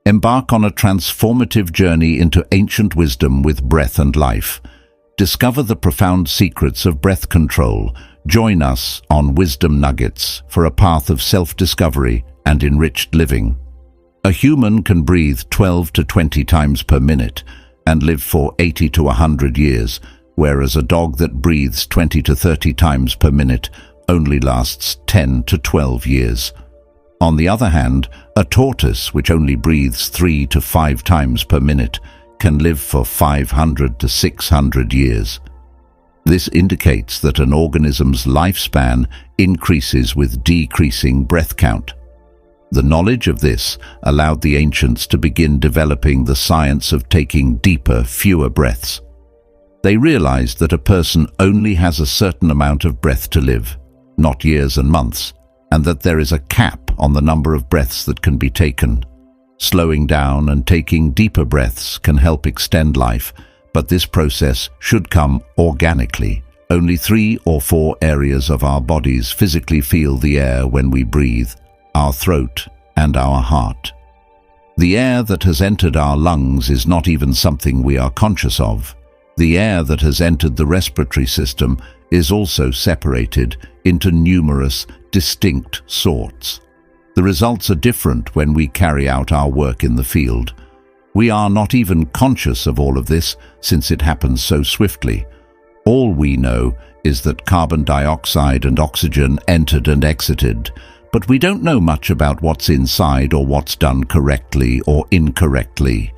Embark on a transformative journey into ancient wisdom with breath and life. Discover the profound secrets of breath control. Join us on Wisdom Nuggets for a path of self-discovery and enriched living. A human can breathe 12 to 20 times per minute and live for 80 to 100 years, whereas a dog that breathes 20 to 30 times per minute only lasts 10 to 12 years. On the other hand, a tortoise, which only breathes 3 to 5 times per minute, can live for 500 to 600 years. This indicates that an organism's lifespan increases with decreasing breath count. The knowledge of this allowed the ancients to begin developing the science of taking deeper, fewer breaths. They realized that a person only has a certain amount of breath to live, not years and months, and that there is a cap on the number of breaths that can be taken. Slowing down and taking deeper breaths can help extend life, but this process should come organically. Only 3 or 4 areas of our bodies physically feel the air when we breathe: our throat and our heart. The air that has entered our lungs is not even something we are conscious of. The air that has entered the respiratory system is also separated into numerous, distinct sorts. The results are different when we carry out our work in the field. We are not even conscious of all of this, since it happens so swiftly. All we know is that carbon dioxide and oxygen entered and exited, but we don't know much about what's inside or what's done correctly or incorrectly.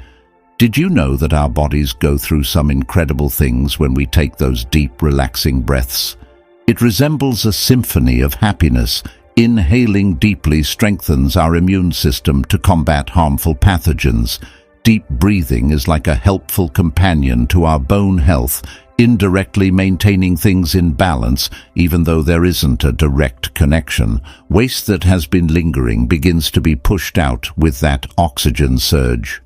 Did you know that our bodies go through some incredible things when we take those deep, relaxing breaths? It resembles a symphony of happiness. Inhaling deeply strengthens our immune system to combat harmful pathogens. Deep breathing is like a helpful companion to our bone health, indirectly maintaining things in balance, even though there isn't a direct connection. Waste that has been lingering begins to be pushed out with that oxygen surge.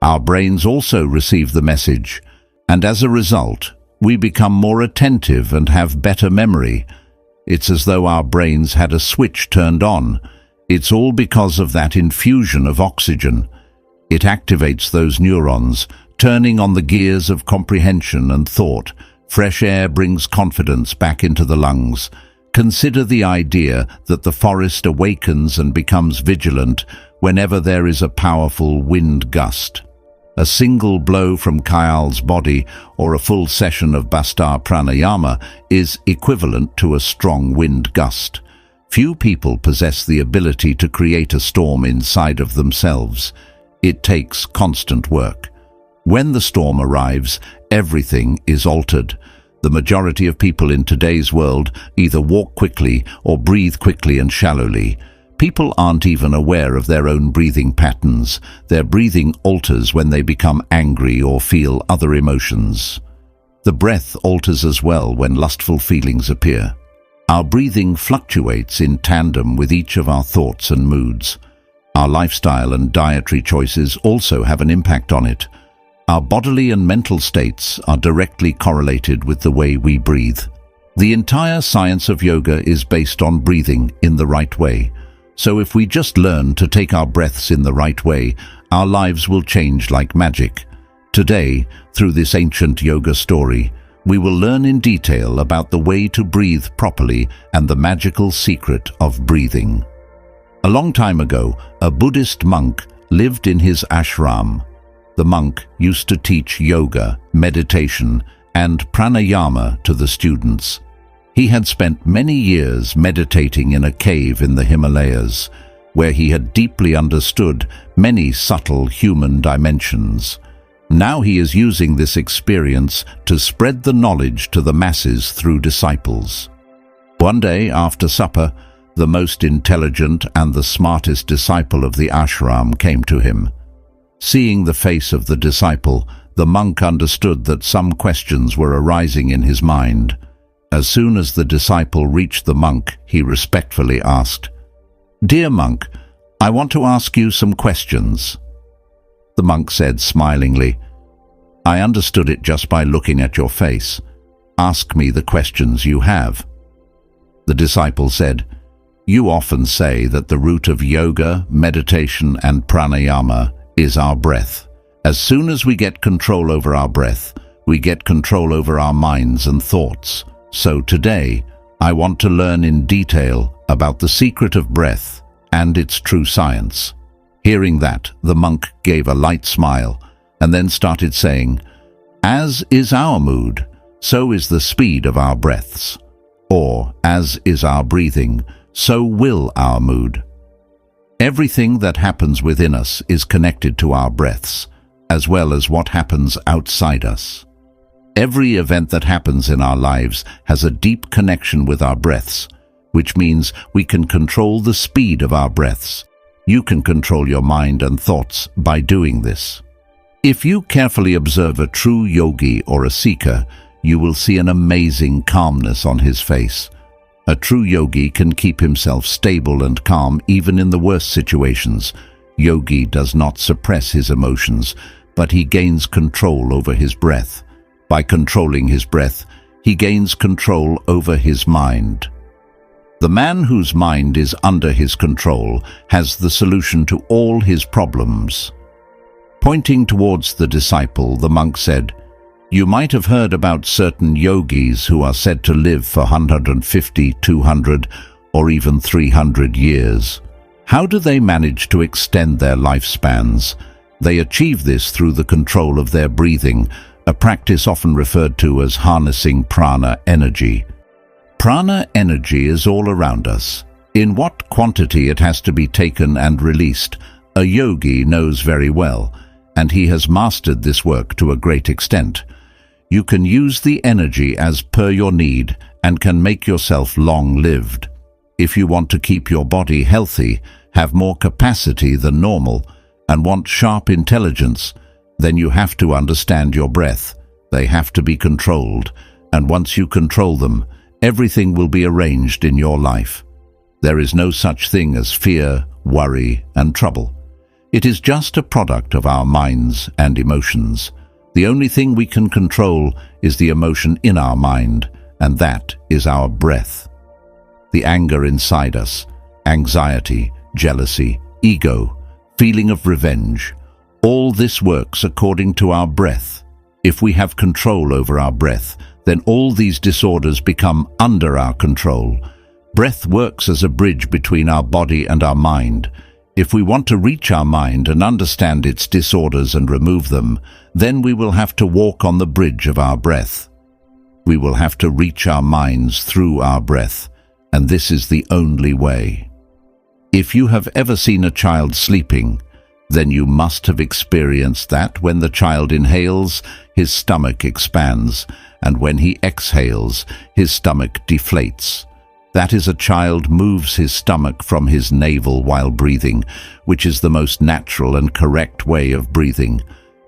Our brains also receive the message, and as a result, we become more attentive and have better memory. It's as though our brains had a switch turned on. It's all because of that infusion of oxygen. It activates those neurons, turning on the gears of comprehension and thought. Fresh air brings confidence back into the lungs. Consider the idea that the forest awakens and becomes vigilant whenever there is a powerful wind gust. A single blow from Kayal's body or a full session of Bastar Pranayama is equivalent to a strong wind gust. Few people possess the ability to create a storm inside of themselves. It takes constant work. When the storm arrives, everything is altered. The majority of people in today's world either walk quickly or breathe quickly and shallowly. People aren't even aware of their own breathing patterns. Their breathing alters when they become angry or feel other emotions. The breath alters as well when lustful feelings appear. Our breathing fluctuates in tandem with each of our thoughts and moods. Our lifestyle and dietary choices also have an impact on it. Our bodily and mental states are directly correlated with the way we breathe. The entire science of yoga is based on breathing in the right way. So if we just learn to take our breaths in the right way, our lives will change like magic. Today, through this ancient yoga story, we will learn in detail about the way to breathe properly and the magical secret of breathing. A long time ago, a Buddhist monk lived in his ashram. The monk used to teach yoga, meditation, and pranayama to the students. He had spent many years meditating in a cave in the Himalayas, where he had deeply understood many subtle human dimensions. Now he is using this experience to spread the knowledge to the masses through disciples. One day after supper, the most intelligent and the smartest disciple of the ashram came to him. Seeing the face of the disciple, the monk understood that some questions were arising in his mind. As soon as the disciple reached the monk, he respectfully asked, "Dear monk, I want to ask you some questions." The monk said smilingly, "I understood it just by looking at your face. Ask me the questions you have." The disciple said, "You often say that the root of yoga, meditation, and pranayama is our breath. As soon as we get control over our breath, we get control over our minds and thoughts. So today, I want to learn in detail about the secret of breath and its true science. Hearing that, the monk gave a light smile and then started saying, "As is our mood, so is the speed of our breaths. Or, as is our breathing, so will our mood." Everything that happens within us is connected to our breaths, as well as what happens outside us. Every event that happens in our lives has a deep connection with our breaths, which means we can control the speed of our breaths. You can control your mind and thoughts by doing this. If you carefully observe a true yogi or a seeker, you will see an amazing calmness on his face. A true yogi can keep himself stable and calm even in the worst situations. Yogi does not suppress his emotions, but he gains control over his breath. By controlling his breath, he gains control over his mind. The man whose mind is under his control has the solution to all his problems. Pointing towards the disciple, the monk said, "You might have heard about certain yogis who are said to live for 150, 200, or even 300 years. How do they manage to extend their lifespans? They achieve this through the control of their breathing, a practice often referred to as harnessing prana energy. Prana energy is all around us. In what quantity it has to be taken and released, a yogi knows very well, and he has mastered this work to a great extent. You can use the energy as per your need and can make yourself long-lived. If you want to keep your body healthy, have more capacity than normal, and want sharp intelligence, then you have to understand your breath. They have to be controlled, and once you control them, everything will be arranged in your life. There is no such thing as fear, worry, and trouble. It is just a product of our minds and emotions. The only thing we can control is the emotion in our mind, and that is our breath. The anger inside us, anxiety, jealousy, ego, feeling of revenge, all this works according to our breath. If we have control over our breath, then all these disorders become under our control. Breath works as a bridge between our body and our mind. If we want to reach our mind and understand its disorders and remove them, then we will have to walk on the bridge of our breath. We will have to reach our minds through our breath, and this is the only way. If you have ever seen a child sleeping, then you must have experienced that when the child inhales, his stomach expands, and when he exhales, his stomach deflates. That is, a child moves his stomach from his navel while breathing, which is the most natural and correct way of breathing.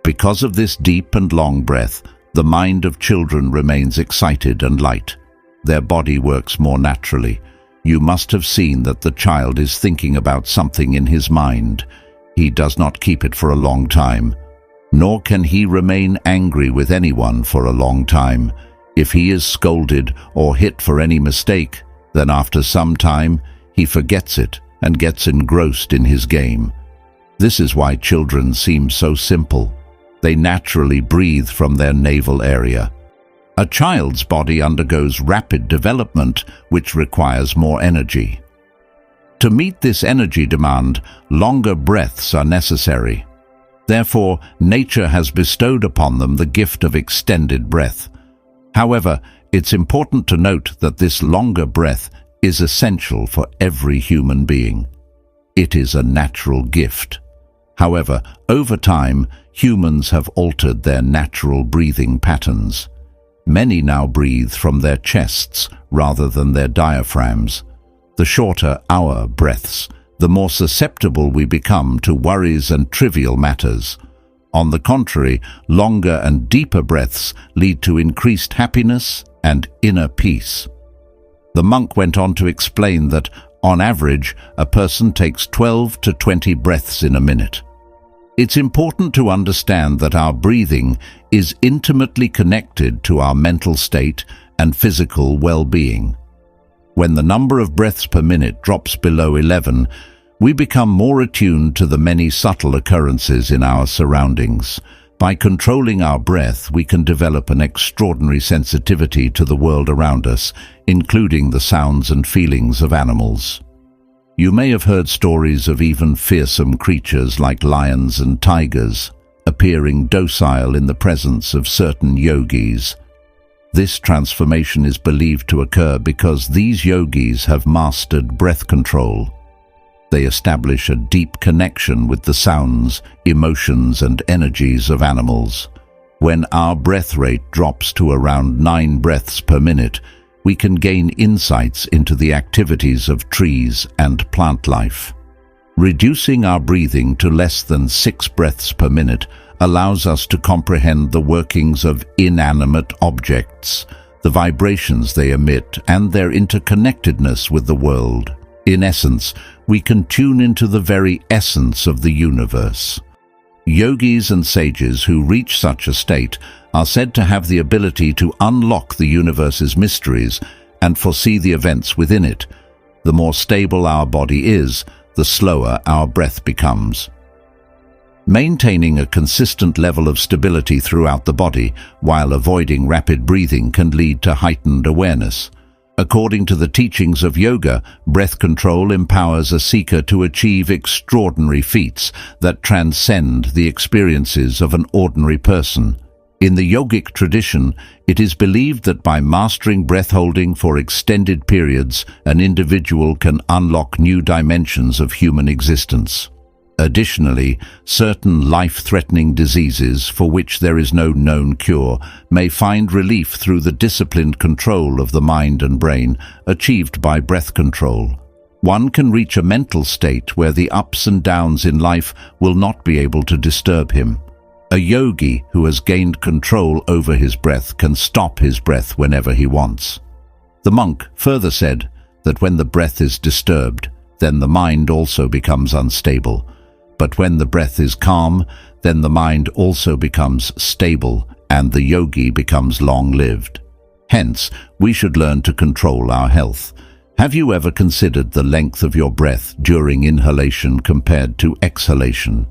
Because of this deep and long breath, the mind of children remains excited and light. Their body works more naturally. You must have seen that the child is thinking about something in his mind. He does not keep it for a long time, nor can he remain angry with anyone for a long time. If he is scolded or hit for any mistake, then after some time he forgets it and gets engrossed in his game. This is why children seem so simple. They naturally breathe from their navel area. A child's body undergoes rapid development, which requires more energy. To meet this energy demand, longer breaths are necessary. Therefore, nature has bestowed upon them the gift of extended breath. However, it's important to note that this longer breath is essential for every human being. It is a natural gift. However, over time, humans have altered their natural breathing patterns. Many now breathe from their chests rather than their diaphragms. The shorter our breaths, the more susceptible we become to worries and trivial matters. On the contrary, longer and deeper breaths lead to increased happiness and inner peace. The monk went on to explain that, on average, a person takes 12 to 20 breaths in a minute. It's important to understand that our breathing is intimately connected to our mental state and physical well-being. When the number of breaths per minute drops below 11, We become more attuned to the many subtle occurrences in our surroundings. By controlling our breath, we can develop an extraordinary sensitivity to the world around us, including the sounds and feelings of animals. You may have heard stories of even fearsome creatures like lions and tigers appearing docile in the presence of certain yogis. This transformation is believed to occur because these yogis have mastered breath control. They establish a deep connection with the sounds, emotions, and energies of animals. When our breath rate drops to around 9 breaths per minute, we can gain insights into the activities of trees and plant life. Reducing our breathing to less than 6 breaths per minute allows us to comprehend the workings of inanimate objects, the vibrations they emit, and their interconnectedness with the world. In essence, we can tune into the very essence of the universe. Yogis and sages who reach such a state are said to have the ability to unlock the universe's mysteries and foresee the events within it. The more stable our body is, the slower our breath becomes. Maintaining a consistent level of stability throughout the body while avoiding rapid breathing can lead to heightened awareness. According to the teachings of yoga, breath control empowers a seeker to achieve extraordinary feats that transcend the experiences of an ordinary person. In the yogic tradition, it is believed that by mastering breath holding for extended periods, an individual can unlock new dimensions of human existence. Additionally, certain life-threatening diseases for which there is no known cure may find relief through the disciplined control of the mind and brain achieved by breath control. One can reach a mental state where the ups and downs in life will not be able to disturb him. A yogi who has gained control over his breath can stop his breath whenever he wants. The monk further said that when the breath is disturbed, then the mind also becomes unstable. But when the breath is calm, then the mind also becomes stable and the yogi becomes long-lived. Hence, we should learn to control our health. Have you ever considered the length of your breath during inhalation compared to exhalation?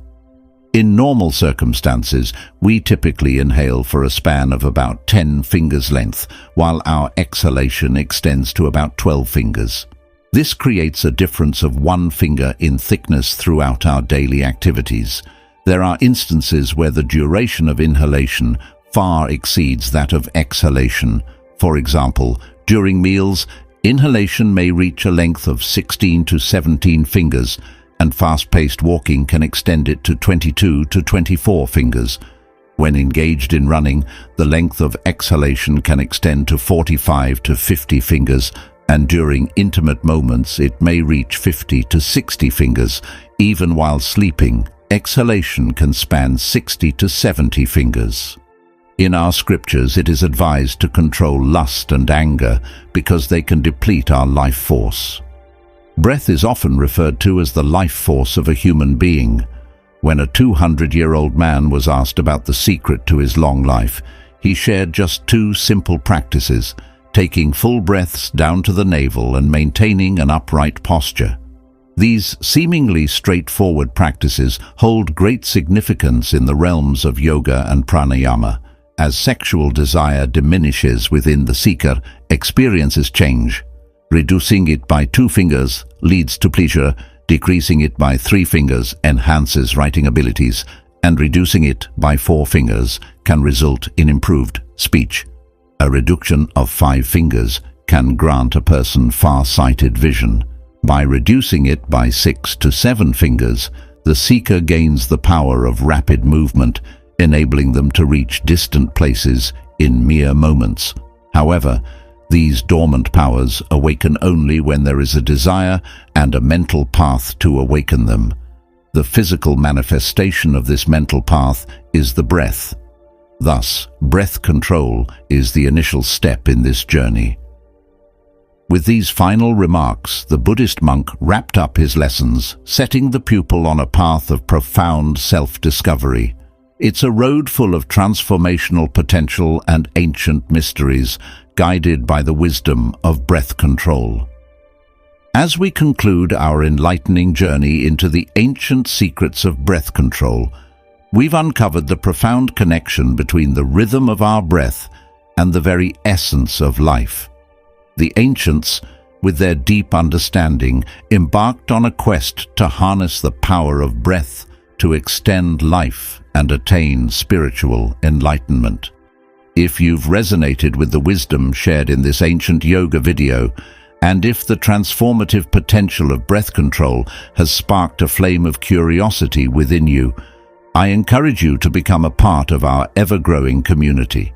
In normal circumstances, we typically inhale for a span of about 10 fingers length, while our exhalation extends to about 12 fingers. This creates a difference of 1 finger in thickness throughout our daily activities. There are instances where the duration of inhalation far exceeds that of exhalation. For example, during meals, inhalation may reach a length of 16 to 17 fingers, and fast-paced walking can extend it to 22 to 24 fingers. When engaged in running, the length of exhalation can extend to 45 to 50 fingers, and during intimate moments it may reach 50 to 60 fingers. Even while sleeping, exhalation can span 60 to 70 fingers. In our scriptures, it is advised to control lust and anger because they can deplete our life force. Breath is often referred to as the life force of a human being. When a 200-year-old man was asked about the secret to his long life, he shared just 2 simple practices: taking full breaths down to the navel and maintaining an upright posture. These seemingly straightforward practices hold great significance in the realms of yoga and pranayama. As sexual desire diminishes within the seeker, experiences change. Reducing it by 2 fingers leads to pleasure, decreasing it by 3 fingers enhances writing abilities, and reducing it by 4 fingers can result in improved speech. A reduction of 5 fingers can grant a person far-sighted vision. By reducing it by 6 to 7 fingers, the seeker gains the power of rapid movement, enabling them to reach distant places in mere moments. However, these dormant powers awaken only when there is a desire and a mental path to awaken them. The physical manifestation of this mental path is the breath. Thus, breath control is the initial step in this journey. With these final remarks, the Buddhist monk wrapped up his lessons, setting the pupil on a path of profound self-discovery. It's a road full of transformational potential and ancient mysteries, guided by the wisdom of breath control. As we conclude our enlightening journey into the ancient secrets of breath control, we've uncovered the profound connection between the rhythm of our breath and the very essence of life. The ancients, with their deep understanding, embarked on a quest to harness the power of breath to extend life and attain spiritual enlightenment. If you've resonated with the wisdom shared in this ancient yoga video, and if the transformative potential of breath control has sparked a flame of curiosity within you, I encourage you to become a part of our ever-growing community.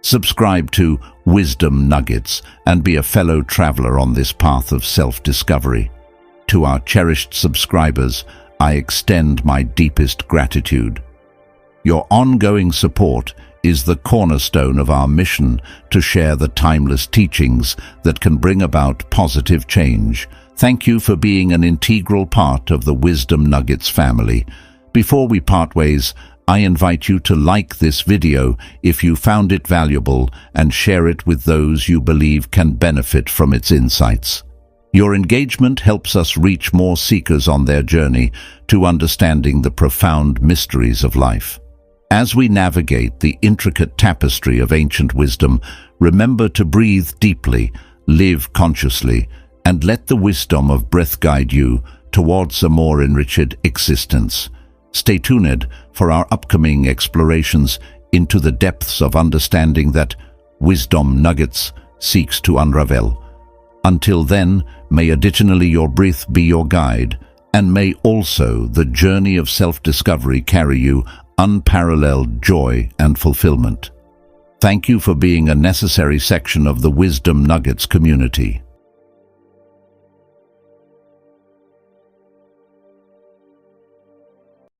Subscribe to Wisdom Nuggets and be a fellow traveler on this path of self-discovery. To our cherished subscribers, I extend my deepest gratitude. Your ongoing support is the cornerstone of our mission to share the timeless teachings that can bring about positive change. Thank you for being an integral part of the Wisdom Nuggets family. Before we part ways, I invite you to like this video if you found it valuable and share it with those you believe can benefit from its insights. Your engagement helps us reach more seekers on their journey to understanding the profound mysteries of life. As we navigate the intricate tapestry of ancient wisdom, remember to breathe deeply, live consciously, and let the wisdom of breath guide you towards a more enriched existence. Stay tuned for our upcoming explorations into the depths of understanding that Wisdom Nuggets seeks to unravel. Until then, may additionally your breath be your guide, and may also the journey of self-discovery carry you unparalleled joy and fulfillment. Thank you for being a necessary section of the Wisdom Nuggets community.